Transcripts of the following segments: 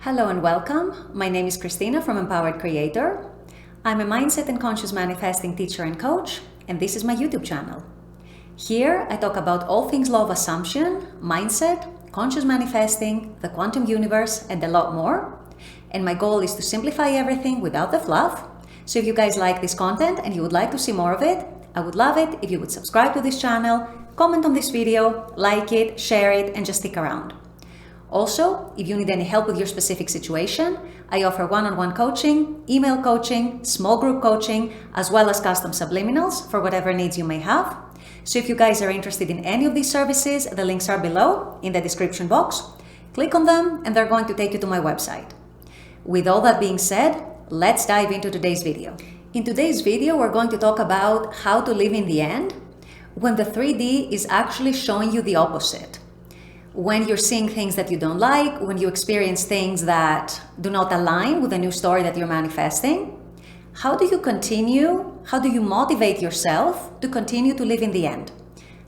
Hello and welcome. My name is Christina from Empowered Creator. I'm a mindset and conscious manifesting teacher and coach, and this is my YouTube channel. Here I talk about all things law of assumption, mindset, conscious manifesting, the quantum universe, and a lot more. And my goal is to simplify everything without the fluff. So if you guys like this content and you would like to see more of it, I would love it if you would subscribe to this channel, comment on this video, like it, share it, and just stick around. Also, if you need any help with your specific situation, I offer one-on-one coaching, email coaching, small group coaching, as well as custom subliminals for whatever needs you may have. So if you guys are interested in any of these services, the links are below in the description box. Click on them and they're going to take you to my website. With all that being said, let's dive into today's video. In today's video, we're going to talk about how to live in the end when the 3D is actually showing you the opposite. When you're seeing things that you don't like, when you experience things that do not align with the new story that you're manifesting, how do you motivate yourself to continue to live in the end?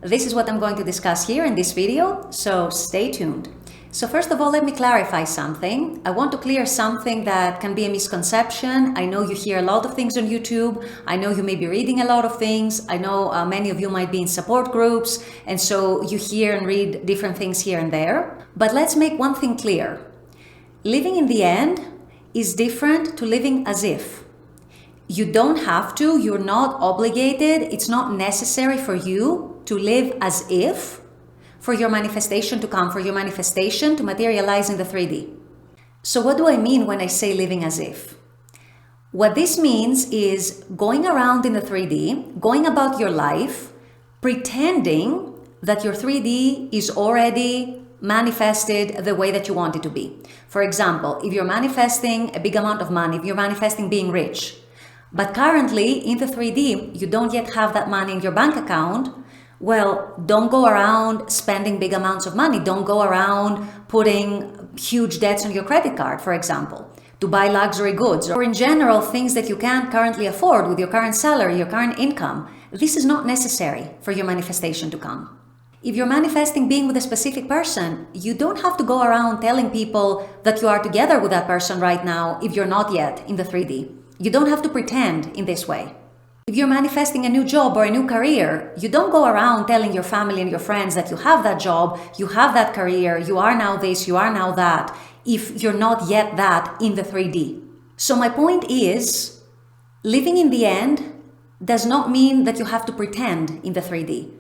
This is what I'm going to discuss here in this video, so stay tuned. So first of all, let me clarify something. I want to clear something that can be a misconception. I know you hear a lot of things on YouTube. I know you may be reading a lot of things. I know many of you might be in support groups, and so you hear and read different things here and there. But let's make one thing clear. Living in the end is different to living as if. You don't have to, you're not obligated, it's not necessary for you to live as if for your manifestation to come, for your manifestation to materialize in the 3D. So what do I mean when I say living as if? What this means is going around in the 3D, going about your life, pretending that your 3D is already manifested the way that you want it to be. For example, if you're manifesting a big amount of money, if you're manifesting being rich, but currently in the 3D, you don't yet have that money in your bank account, well, don't go around spending big amounts of money. Don't go around putting huge debts on your credit card, for example, to buy luxury goods, or in general, things that you can't currently afford with your current salary, your current income. This is not necessary for your manifestation to come. If you're manifesting being with a specific person, you don't have to go around telling people that you are together with that person right now if you're not yet in the 3D. You don't have to pretend in this way. If you're manifesting a new job or a new career, you don't go around telling your family and your friends that you have that job, you have that career, you are now this, you are now that, if you're not yet that in the 3D. So my point is, living in the end does not mean that you have to pretend in the 3D.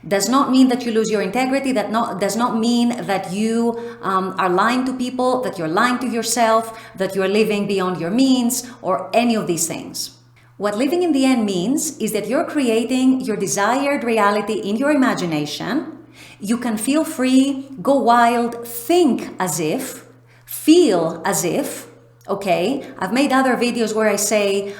Does not mean that you lose your integrity, does not mean that you are lying to people, that you're lying to yourself, that you're living beyond your means, or any of these things. What living in the end means is that you're creating your desired reality in your imagination. You can feel free, go wild, think as if, feel as if, okay? I've made other videos where I say,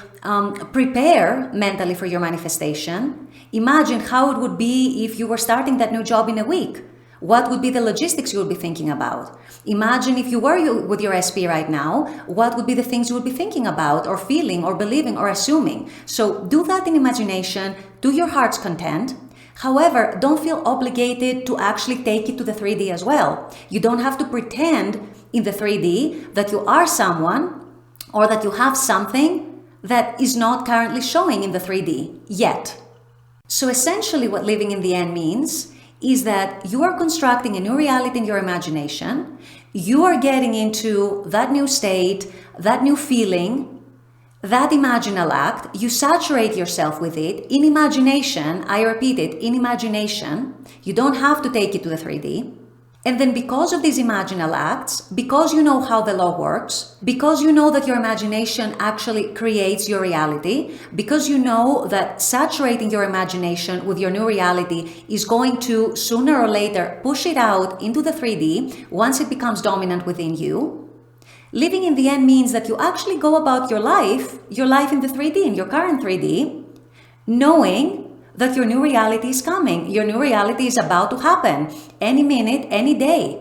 prepare mentally for your manifestation. Imagine how it would be if you were starting that new job in a week. What would be the logistics you would be thinking about? Imagine if you were with your SP right now, what would be the things you would be thinking about or feeling or believing or assuming? So do that in imagination, to your heart's content. However, don't feel obligated to actually take it to the 3D as well. You don't have to pretend in the 3D that you are someone or that you have something that is not currently showing in the 3D yet. So essentially what living in the end means is that you are constructing a new reality in your imagination. You are getting into that new state, that new feeling, that imaginal act. You saturate yourself with it in imagination. I repeat it, in imagination. You don't have to take it to the 3D. And then because of these imaginal acts, because you know how the law works, because you know that your imagination actually creates your reality, because you know that saturating your imagination with your new reality is going to sooner or later push it out into the 3D once it becomes dominant within you, living in the end means that you actually go about your life in the 3D, in your current 3D, knowing that your new reality is coming. Your new reality is about to happen any minute, any day.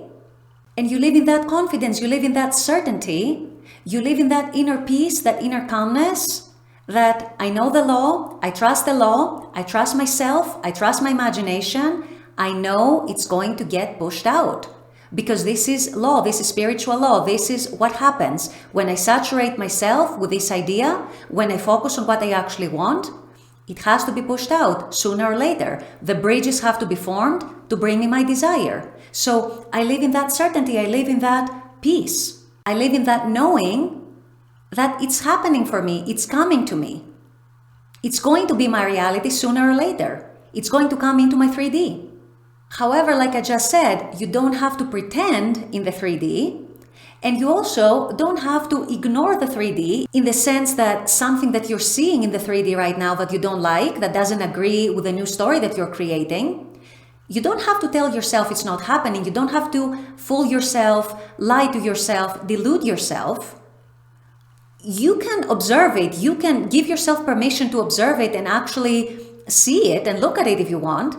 And you live in that confidence, you live in that certainty, you live in that inner peace, that inner calmness, that I know the law, I trust myself, I trust my imagination, I know it's going to get pushed out. Because this is law, this is spiritual law, this is what happens when I saturate myself with this idea, when I focus on what I actually want. It has to be pushed out sooner or later. The bridges have to be formed to bring me my desire. So I live in that certainty, I live in that peace. I live in that knowing that it's happening for me, it's coming to me. It's going to be my reality sooner or later. It's going to come into my 3D. However, like I just said, you don't have to pretend in the 3D, and you also don't have to ignore the 3D in the sense that something that you're seeing in the 3D right now that you don't like, that doesn't agree with the new story that you're creating, you don't have to tell yourself it's not happening. You don't have to fool yourself, lie to yourself, delude yourself. You can observe it. You can give yourself permission to observe it and actually see it and look at it if you want.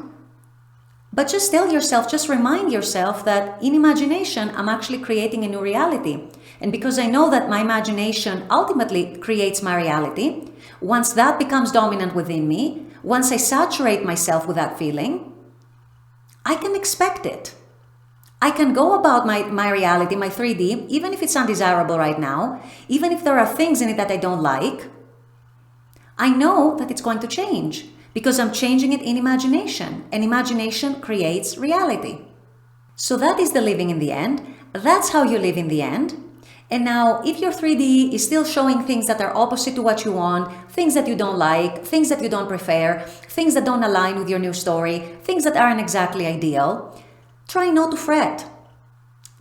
But just tell yourself, just remind yourself that in imagination, I'm actually creating a new reality. And because I know that my imagination ultimately creates my reality, once that becomes dominant within me, once I saturate myself with that feeling, I can expect it. I can go about my reality, my 3D, even if it's undesirable right now, even if there are things in it that I don't like, I know that it's going to change. Because I'm changing it in imagination, and imagination creates reality. So that is the living in the end. That's how you live in the end. And now, if your 3D is still showing things that are opposite to what you want, things that you don't like, things that you don't prefer, things that don't align with your new story, things that aren't exactly ideal, try not to fret.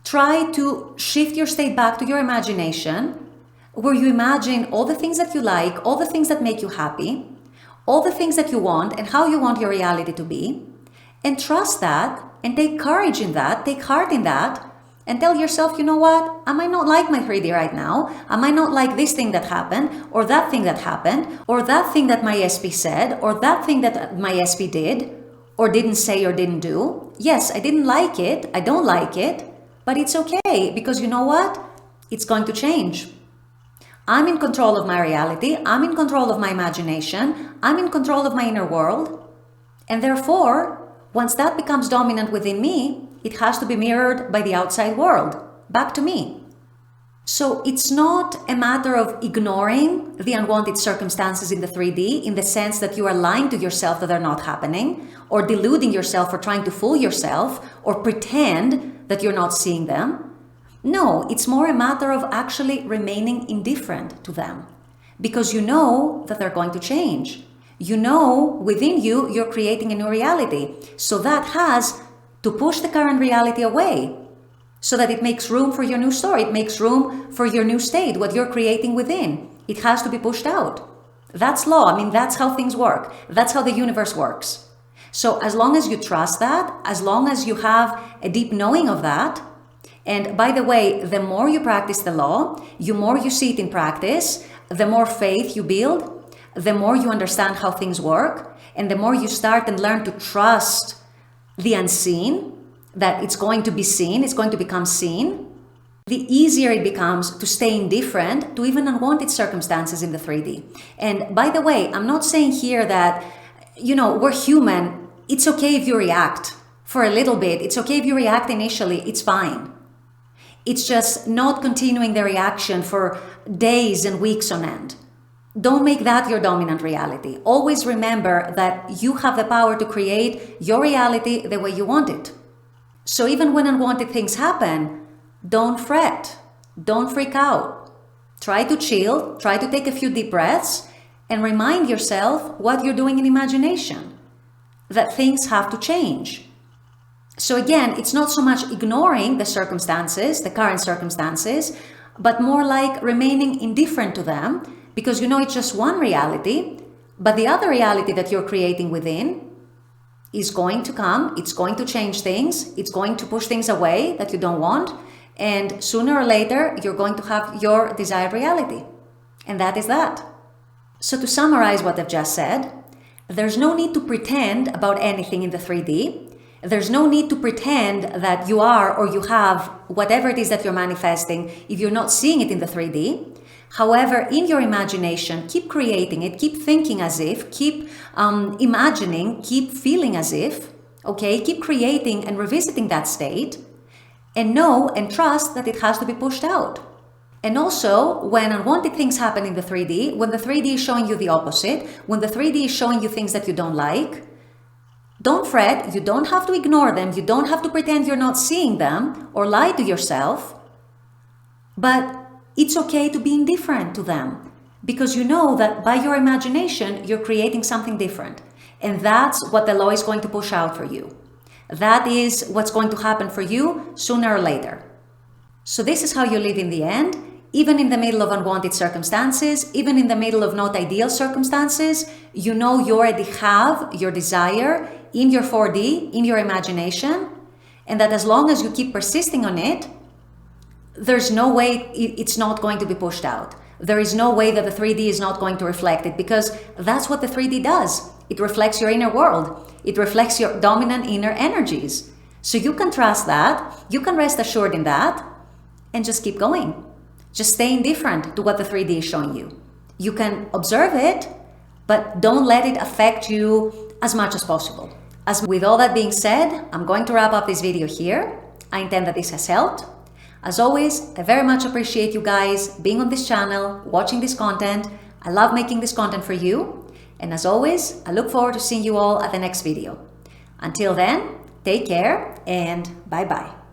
Try to shift your state back to your imagination, where you imagine all the things that you like, all the things that make you happy, all the things that you want and how you want your reality to be, and trust that and take courage in that, take heart in that, and tell yourself, you know what, I might not like my 3D right now, I might not like this thing that happened, or that thing that happened, or that thing that my SP said, or that thing that my SP did, or didn't say or didn't do. Yes, I didn't like it, I don't like it, but it's okay, because you know what, it's going to change. I'm in control of my reality, I'm in control of my imagination, I'm in control of my inner world, and therefore, once that becomes dominant within me, it has to be mirrored by the outside world, back to me. So it's not a matter of ignoring the unwanted circumstances in the 3D in the sense that you are lying to yourself that they're not happening, or deluding yourself or trying to fool yourself, or pretend that you're not seeing them. No, it's more a matter of actually remaining indifferent to them, because you know that they're going to change. You know within you, you're creating a new reality. So that has to push the current reality away so that it makes room for your new story. It makes room for your new state, what you're creating within. It has to be pushed out. That's law. I mean, that's how things work. That's how the universe works. So as long as you trust that, as long as you have a deep knowing of that, and by the way, the more you practice the law, the more you see it in practice, the more faith you build, the more you understand how things work, and the more you start and learn to trust the unseen, that it's going to be seen, it's going to become seen, the easier it becomes to stay indifferent to even unwanted circumstances in the 3D. And by the way, I'm not saying here that, we're human. It's okay if you react for a little bit. It's okay if you react initially. It's fine. It's just not continuing the reaction for days and weeks on end. Don't make that your dominant reality. Always remember that you have the power to create your reality the way you want it. So even when unwanted things happen, don't fret. Don't freak out. Try to chill, try to take a few deep breaths, and remind yourself what you're doing in imagination, that things have to change. So again, it's not so much ignoring the circumstances, the current circumstances, but more like remaining indifferent to them, because it's just one reality, but the other reality that you're creating within is going to come, it's going to change things, it's going to push things away that you don't want, and sooner or later, you're going to have your desired reality. And that is that. So to summarize what I've just said, there's no need to pretend about anything in the 3D. There's no need to pretend that you are or you have whatever it is that you're manifesting if you're not seeing it in the 3D. However, in your imagination, keep creating it, keep thinking as if, keep imagining, keep feeling as if, okay? Keep creating and revisiting that state. and know and trust that it has to be pushed out. And also, when unwanted things happen in the 3D, when the 3D is showing you the opposite, when the 3D is showing you things that you don't like, don't fret. You don't have to ignore them. You don't have to pretend you're not seeing them or lie to yourself. But it's okay to be indifferent to them, because you know that by your imagination, you're creating something different. And that's what the law is going to push out for you. That is what's going to happen for you sooner or later. So this is how you live in the end, even in the middle of unwanted circumstances, even in the middle of not ideal circumstances. You know you already have your desire in your 4D, in your imagination, and that as long as you keep persisting on it, there's no way it's not going to be pushed out. There is no way that the 3D is not going to reflect it, because that's what the 3D does. It reflects your inner world. It reflects your dominant inner energies. So you can trust that, you can rest assured in that, and just keep going. Just stay indifferent to what the 3D is showing you. You can observe it, but don't let it affect you as much as possible. As with all that being said, I'm going to wrap up this video here. I intend that this has helped. As always, I very much appreciate you guys being on this channel, watching this content. I love making this content for you. And as always, I look forward to seeing you all at the next video. Until then, take care and bye-bye.